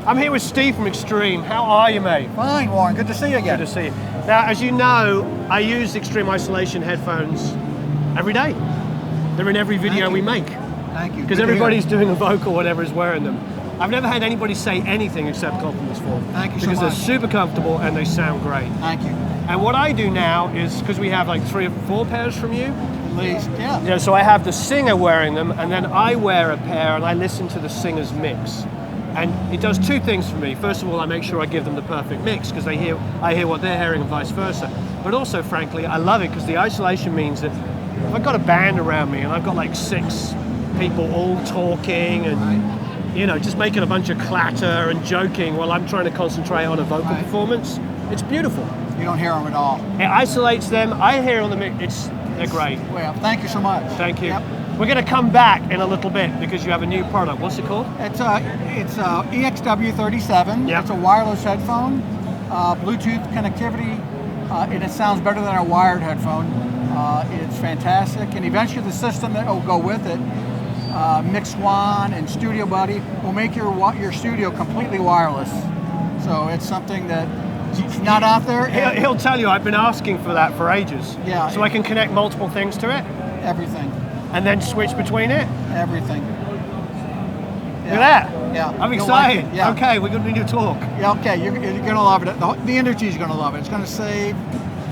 I'm here with Steve from Extreme. How are you, mate? Fine, Warren. Good to see you again. Good to see you. Now, as you know, I use Extreme Isolation headphones every day. They're in every video we make. Thank you. Because everybody's doing a vocal, whatever is wearing them. I've never had anybody say anything except compliments for them. Thank you so much. Because they're super comfortable and they sound great. Thank you. And what I do now is, because we have like 3 or 4 pairs from you. At least, yeah. Yeah, so I have the singer wearing them, and then I wear a pair and I listen to the singer's mix. And it does 2 things for me. First of all, I make sure I give them the perfect mix because I hear what they're hearing and vice versa. But also, frankly, I love it because the isolation means that if I've got a band around me and I've got like 6 people all talking and you know, just making a bunch of clatter and joking while I'm trying to concentrate on a vocal performance, it's beautiful. You don't hear them at all. It isolates them. I hear on the mix. They're great. Well, thank you so much. Thank you. Yep. We're going to come back in a little bit because you have a new product. What's it called? It's EXW-37. Yep. It's a wireless headphone, Bluetooth connectivity, and it sounds better than a wired headphone. It's fantastic, and eventually the system that will go with it, Mix One and Studio Buddy, will make your studio completely wireless. So it's something that it's not out there. He'll tell you I've been asking for that for ages. Yeah. So I can connect multiple things to it? Everything. And then switch between it? Everything. Look at that. Yeah. I'm You'll excited. like it. Yeah. Okay, we're going to need to talk. Yeah, okay, you're going to love it. The industry's going to love it. It's going to save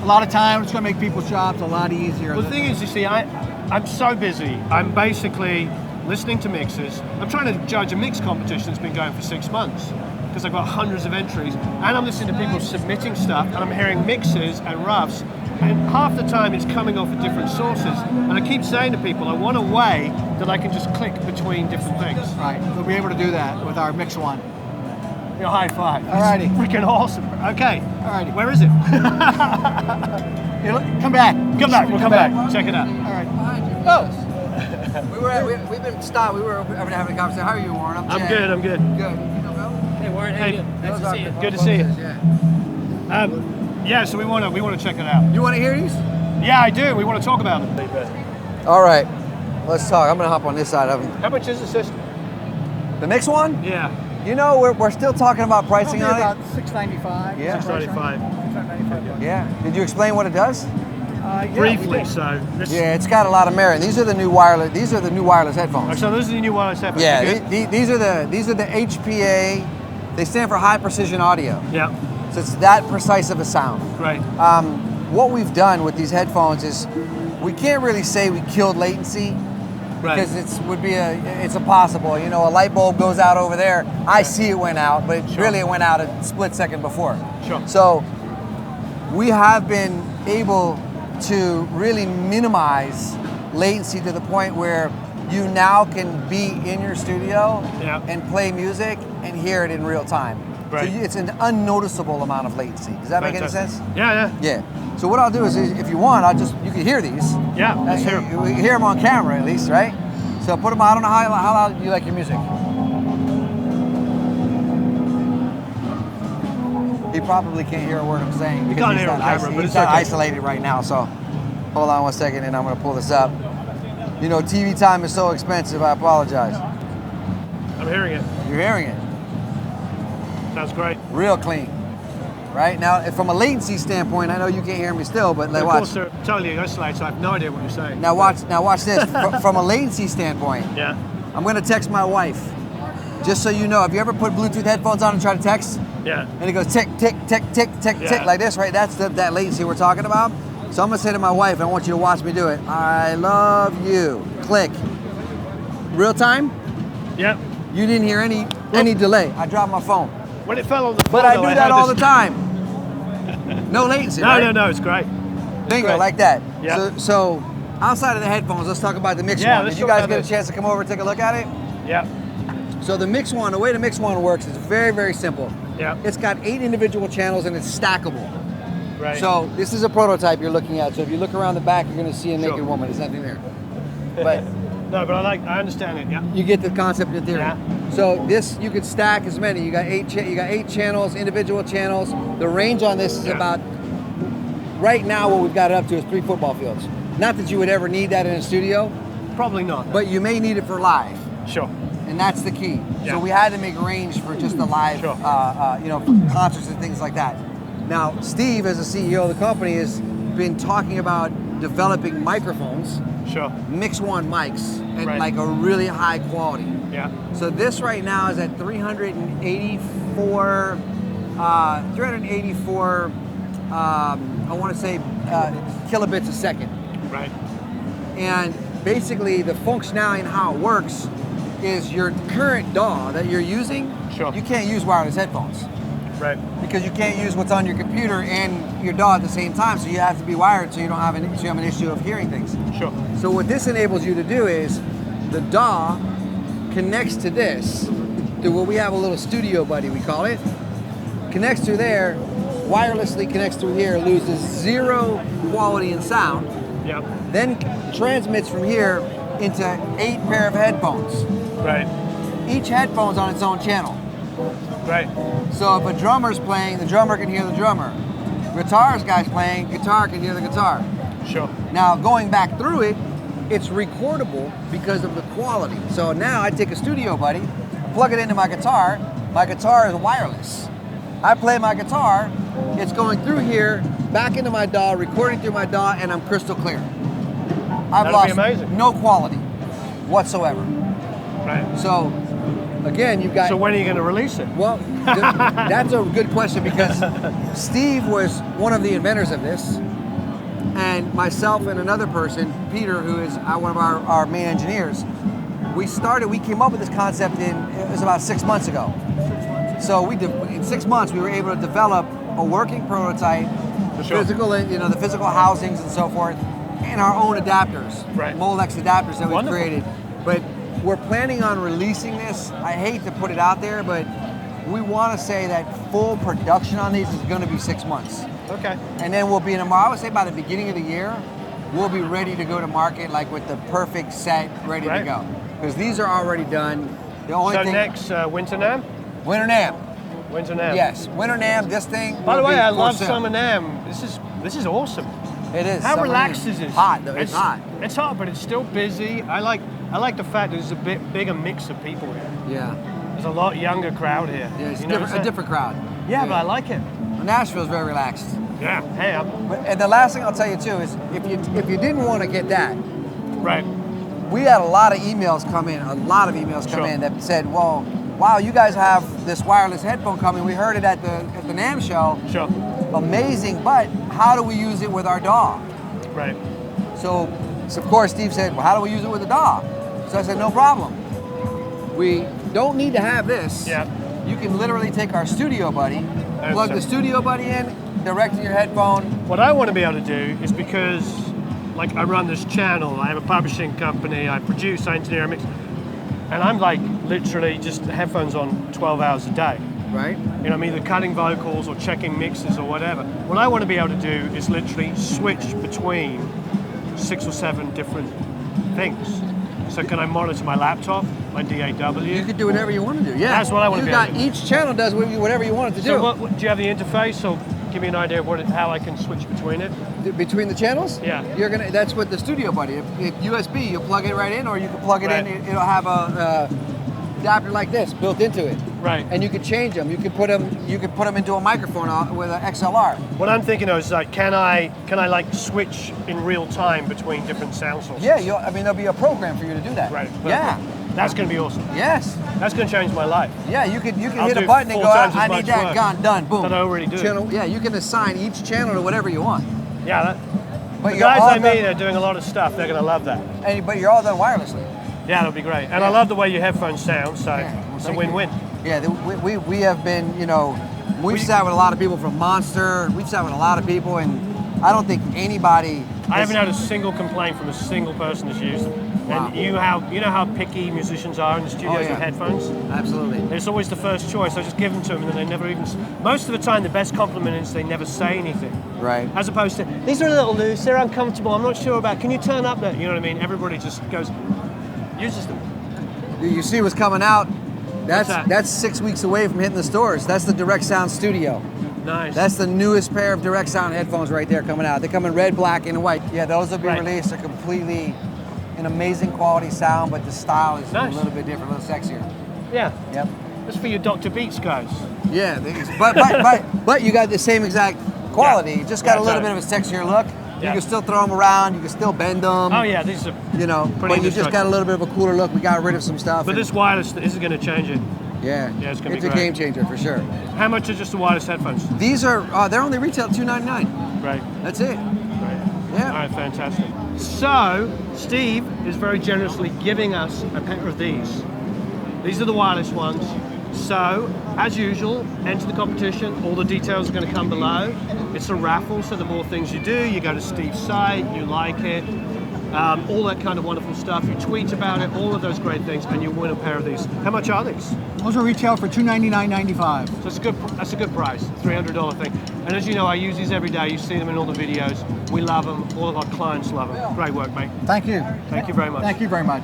a lot of time. It's going to make people's jobs a lot easier. Well, the thing is, you see, I'm so busy. I'm basically listening to mixes. I'm trying to judge a mix competition that's been going for 6 months because I've got hundreds of entries. And I'm listening to people submitting stuff and I'm hearing mixes and roughs. And half the time it's coming off of different sources. And I keep saying to people, I want a way that I can just click between different things. Right, we'll be able to do that with our Mix One. Your high five. Alrighty. It's freaking awesome. Okay. Alrighty. Where is it? Come back. Come back. We'll come back. Check it out. All right. Oh. We've been stopped. We were having a conversation. How are you, Warren? I'm good. I'm good. Good. Hey Warren, how you doing? Nice to see you. Good to see you. Yeah. Yeah. So we want to check it out. You want to hear these? Yeah, I do. We want to talk about it. All right. Let's talk. I'm gonna hop on this side of them. How much is the system? The Mix One? Yeah. You know, we're still talking about pricing on About it. $695. Yeah. $695. $695. Yeah. Did you explain what it does? Yeah, Briefly. we did. So. This, Yeah, it's got a lot of merit. These are the new wireless. These are the new wireless headphones. So those are the new wireless headphones. Yeah. Good? These are the HPA. They stand for high precision audio. Yeah. So it's that precise of a sound. Great. What we've done with these headphones is we can't really say we killed latency because it's impossible. You know, a light bulb goes out over there. I see it went out, but really it went out a split second before. Sure. So we have been able to really minimize latency to the point where you now can be in your studio and play music and hear it in real time. Right. So it's an unnoticeable amount of latency. Does that make any sense? Yeah. Yeah. So what I'll do is if you want, you can hear these. Yeah. Let's hear 'em. We hear them on camera at least, right? So put them on. I don't know how loud you like your music. He probably can't hear a word I'm saying because can't hear on camera, but he's it's not okay. isolated right now. So hold on one second and I'm going to pull this up. You know, TV time is so expensive. I apologize. I'm hearing it. You're hearing it. Sounds great. Real clean. Right? Now, from a latency standpoint, I know you can't hear me still, but Of watch. course, they're totally isolated, so I have no idea what you're saying. Now watch this. From a latency standpoint, Yeah. I'm going to text my wife. Just so you know, have you ever put Bluetooth headphones on and try to text? Yeah. And it goes tick, tick, tick, tick, tick, tick, like this, right? That's that latency we're talking about. So I'm going to say to my wife, I want you to watch me do it. I love you. Click. Real time? Yep. You didn't hear any delay. I dropped my phone. When it fell on the floor, But I do though, that had all this- the time. No latency, right? No, it's great. Bingo, great. like that. Yeah. So outside of the headphones, let's talk about the Mix One. let's Did you talk guys about get a this. chance to come over and take a look at it? Yeah. So the Mix One, the way the Mix One works is very, very simple. Yeah. It's got 8 individual channels and it's stackable. Right. So this is a prototype you're looking at. So if you look around the back, you're going to see a naked Sure. woman. There's nothing there. But no, but I understand it. Yeah. you get the concept in theory. Yeah. So this, you could stack as many. You got 8 channels, individual channels. The range on this is about, right now what we've got it up to is 3 football fields. Not that you would ever need that in a studio, Probably not. but you may need it for live. Sure. and that's the key. Yeah. So we had to make range for just the live, Sure. you know, for concerts and things like that. Now, Steve, as the CEO of the company, has been talking about developing microphones, Sure. Mix One mics, and Right. like a really high quality. Yeah. So this right now is at 384, I want to say kilobits a second. Right. And basically the functionality and how it works is your current DAW that you're using, Sure. you can't use wireless headphones Right. because you can't use what's on your computer and your DAW at the same time. So you have to be wired so you don't have an issue of hearing things. Sure. So what this enables you to do is the DAW connects to this, to what we have a little studio buddy, we call it, connects to there, wirelessly connects through here, loses zero quality and sound, Yeah. then transmits from here into 8 pair of headphones. Right. Each headphone's on its own channel. Right. So if a drummer's playing, the drummer can hear the drummer. Guitar's guy's playing, guitar can hear the guitar. Sure. Now going back through it, it's recordable because of the quality. So now I take a studio buddy, plug it into my guitar is wireless. I play my guitar, it's going through here, back into my DAW, recording through my DAW, and I'm crystal clear. I've That'd lost be amazing. no quality whatsoever. Right. So again, you've got... So when are you going to release it? Well, that's a good question because Steve was one of the inventors of this, and myself and another person, Peter, who is one of our main engineers, we came up with this concept it was about 6 months ago. So in 6 months, we were able to develop a working prototype, the Sure. physical, the physical housings and so forth, and our own adapters, Right. Molex adapters that we Wonderful. created. But we're planning on releasing this. I hate to put it out there, but we want to say that full production on these is going to be 6 months. Okay. And then we'll be I would say by the beginning of the year, we'll be ready to go to market like with the perfect set ready to Right. go. Because these are already done. The only So thing, next Winter NAMM? Winter NAMM. Winter NAMM. Yes, Winter NAMM, this thing. By the will way, be I for love sale. Summer NAMM. This is awesome. It is. How Summer relaxed NAMM. is this? Hot though, it's hot. It's hot, but it's still busy. I like the fact that there's a bit bigger mix of people here. Yeah. There's a lot younger crowd here. Yeah, it's You know what I'm a saying? different crowd. Yeah, but I like it. Nashville's very relaxed. Yeah. Hey, And the last thing I'll tell you too is if you didn't want to get that, right. we had a lot of emails come in, Sure. that said, well, wow, you guys have this wireless headphone coming. We heard it at the NAMM show. Sure. Amazing, but how do we use it with our DAW? Right. So of course Steve said, well, how do we use it with the DAW? So I said, no problem. We don't need to have this. Yeah. You can literally take our studio buddy, plug the so- studio buddy in, direct to your headphone. What I want to be able to do is because, like, I run this channel, I have a publishing company, I produce, I engineer, I mix, and I'm like literally just headphones on 12 hours a day. Right. You know, I'm either cutting vocals or checking mixes or whatever. What I want to be able to do is literally switch between 6 or 7 different things. So can I monitor my laptop, my DAW? You could do whatever you want to do. Yeah. That's what I want to be able to do. Each channel does whatever you want it to do. So what, do you have the interface, or give me an idea of how I can switch between it? Between the channels? Yeah. That's what the studio buddy. If USB, you'll plug it right in, or you can plug it Right. in. It'll have a adapter like this built into it. Right. And you can change them. You can put them into a microphone with an XLR. What I'm thinking of is like, can I like switch in real time between different sound sources? Yeah. There'll be a program for you to do that. Right. Perfect. Yeah. That's going to be awesome. Yes. That's going to change my life. Yeah. You can I'll hit a do button and 4 go, times as I need much that work gone, done, boom. that I already do. Channel, yeah. You can assign each channel to whatever you want. Yeah. But The you're guys all like me done- that are doing a lot of stuff, they're going to love that. But you're all done wirelessly. Yeah, that'll be great. And I love the way your headphones sound, so Yeah, well, it's a thank win-win. Yeah, we have been, we've sat with a lot of people from Monster, we've sat with a lot of people, and I don't think anybody... I haven't had a single complaint from a single person that's used them. Wow. And you know how picky musicians are in the studios yeah. with headphones? Absolutely. It's always the first choice. I just give them to them and then they never even... Most of the time, the best compliment is they never say anything. Right. As opposed to, these are a little loose, they're uncomfortable, I'm not sure about, can you turn up that? You know what I mean? Everybody just goes, uses them. You see what's coming out? What's that? That's 6 weeks away from hitting the stores. That's the Direct Sound Studio. Nice. That's the newest pair of Direct Sound headphones right there coming out. They come in red, black, and white. Yeah, those will be Right. released. They're completely an amazing quality sound, but the style is Nice. a little bit different, a little sexier. Yeah. Yep. That's for your Dr. Beats guys. Yeah, but you got the same exact quality. Yeah. You just got Yeah, a little totally. bit of a sexier look. Yeah. You can still throw them around. You can still bend them. Oh yeah, these are. You know, pretty but you just got a little bit of a cooler look. We got rid of some stuff. But and- this wireless, this is going to change it. yeah, Yeah, it's gonna be a great. game changer for sure. How much are just the wireless headphones? These are they're only retail $299. Great. That's it. Great. Yeah. All right, fantastic. So, Steve is very generously giving us a pair of these. These are the wireless ones. So, as usual, enter the competition. All the details are going to come below. It's a raffle, so the more things you do, you go to Steve's site, you like it, all that kind of wonderful stuff. You tweet about it, all of those great things, and you win a pair of these. How much are these? Those are retail for $299.95. So that's a good price, $300 thing. And as you know, I use these every day. You see them in all the videos. We love them. All of our clients love them. Great work, mate. Thank you. Thank you very much. Thank you very much.